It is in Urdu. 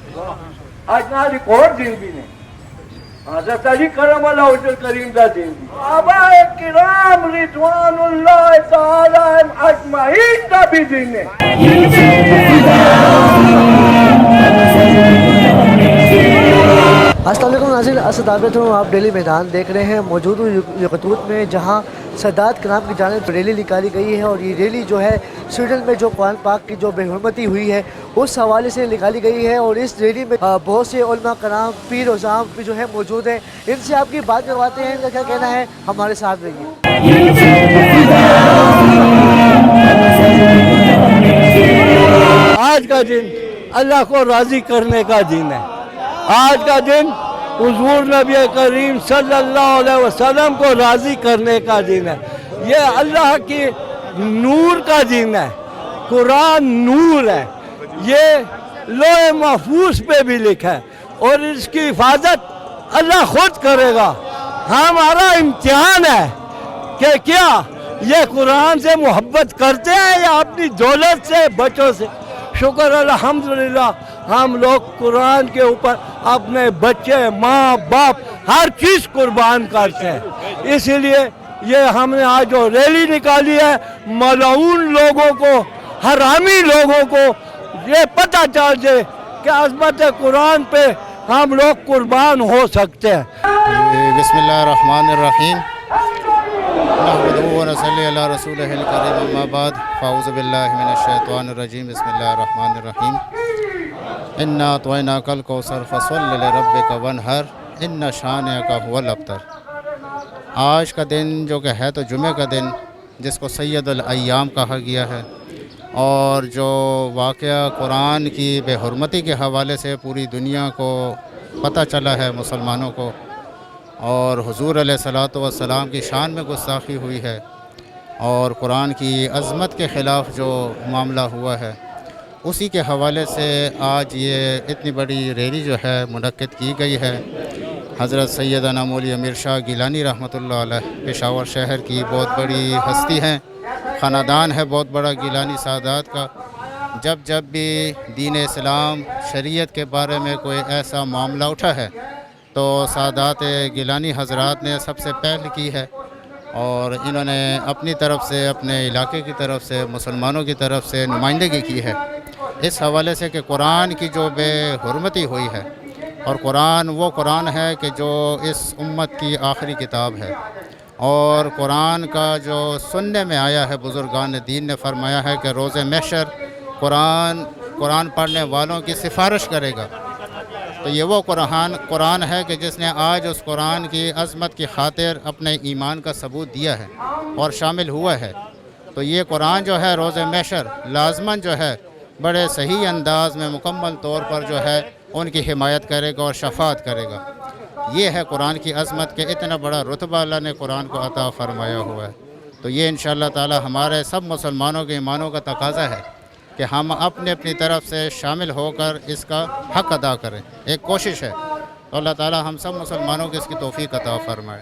آج نہ ایک اور دن بھی نہیں، حضرت علی کرم اللہ وجہ کریم کا دن بھی، صحابہ کرام رضوان اللہ تعالی اجمعین کا بھی دن ہے۔ السلام علیکم ناظرین، اسد عابد ہوں، آپ ڈیلی میدان دیکھ رہے ہیں۔ موجود ہوں یقطوط میں، جہاں سادات کرام کی جانب ریلی نکالی گئی ہے، اور یہ ریلی جو ہے سویڈن میں جو قرآن پاک کی جو بے حرمتی ہوئی ہے اس حوالے سے نکالی گئی ہے، اور اس ریلی میں بہت سے علماء کرام، پیر و عظام بھی جو ہے موجود ہیں۔ ان سے آپ کی بات کرواتے ہیں، ان کا کیا کہنا ہے، ہمارے ساتھ رہیے۔ آج کا دن اللہ کو راضی کرنے کا دن ہے۔ آج کا دن حضور نبی کریم صلی اللہ علیہ وسلم کو راضی کرنے کا دن ہے۔ یہ اللہ کی نور کا دن ہے، قرآن نور ہے، یہ لوح محفوظ پہ بھی لکھا ہے، اور اس کی حفاظت اللہ خود کرے گا۔ ہمارا امتحان ہے کہ کیا یہ قرآن سے محبت کرتے ہیں یا اپنی دولت سے، بچوں سے۔ شکر الحمدللہ ہم لوگ قرآن کے اوپر اپنے بچے، ماں باپ، ہر چیز قربان کرتے ہیں۔ اسی لیے یہ ہم نے آج جو ریلی نکالی ہے، ملعون لوگوں کو، حرامی لوگوں کو یہ پتہ چل جائے کہ عظمت قرآن پہ ہم لوگ قربان ہو سکتے ہیں۔ بسم اللہ الرحمن الرحیم، نحمدہ و نصلی علی رسولہ الکریم، اما بعد، فاعوذ باللہ من الشیطان الرجیم، بسم اللہ الرحمن الرحیم۔ انا اعطیناک الکوثر فصل لربک وانحر ان شانئک ھو الابتر۔ آج کا دن جو کہ ہے تو جمعہ کا دن، جس کو سید الایام کہا گیا ہے، اور جو واقعہ قرآن کی بے حرمتی کے حوالے سے پوری دنیا کو پتہ چلا ہے، مسلمانوں کو، اور حضور علیہ الصلوۃ والسلام کی شان میں گستاخی ہوئی ہے، اور قرآن کی عظمت کے خلاف جو معاملہ ہوا ہے، اسی کے حوالے سے آج یہ اتنی بڑی ریلی جو ہے منعقد کی گئی ہے۔ حضرت سیدنا مولوی امیر شاہ گیلانی رحمۃ اللہ علیہ پشاور شہر کی بہت بڑی ہستی ہیں، خاندان ہے بہت بڑا گیلانی سادات کا۔ جب بھی دین اسلام، شریعت کے بارے میں کوئی ایسا معاملہ اٹھا ہے تو سادات گیلانی حضرات نے سب سے پہل کی ہے، اور انہوں نے اپنی طرف سے، اپنے علاقے کی طرف سے، مسلمانوں کی طرف سے نمائندگی کی ہے، اس حوالے سے کہ قرآن کی جو بے حرمتی ہوئی ہے، اور قرآن وہ قرآن ہے کہ جو اس امت کی آخری کتاب ہے، اور قرآن کا جو سننے میں آیا ہے، بزرگان دین نے فرمایا ہے کہ روز محشر قرآن پڑھنے والوں کی سفارش کرے گا۔ تو یہ وہ قرآن ہے کہ جس نے آج اس قرآن کی عظمت کی خاطر اپنے ایمان کا ثبوت دیا ہے اور شامل ہوا ہے۔ تو یہ قرآن جو ہے روز محشر لازماً جو ہے بڑے صحیح انداز میں، مکمل طور پر جو ہے ان کی حمایت کرے گا اور شفاعت کرے گا۔ یہ ہے قرآن کی عظمت کہ اتنا بڑا رتبہ اللہ نے قرآن کو عطا فرمایا ہوا ہے۔ تو یہ انشاءاللہ تعالی ہمارے سب مسلمانوں کے ایمانوں کا تقاضا ہے کہ ہم اپنی طرف سے شامل ہو کر اس کا حق ادا کریں، ایک کوشش ہے۔ تو اللہ تعالی ہم سب مسلمانوں کو اس کی توفیق عطا فرمائے۔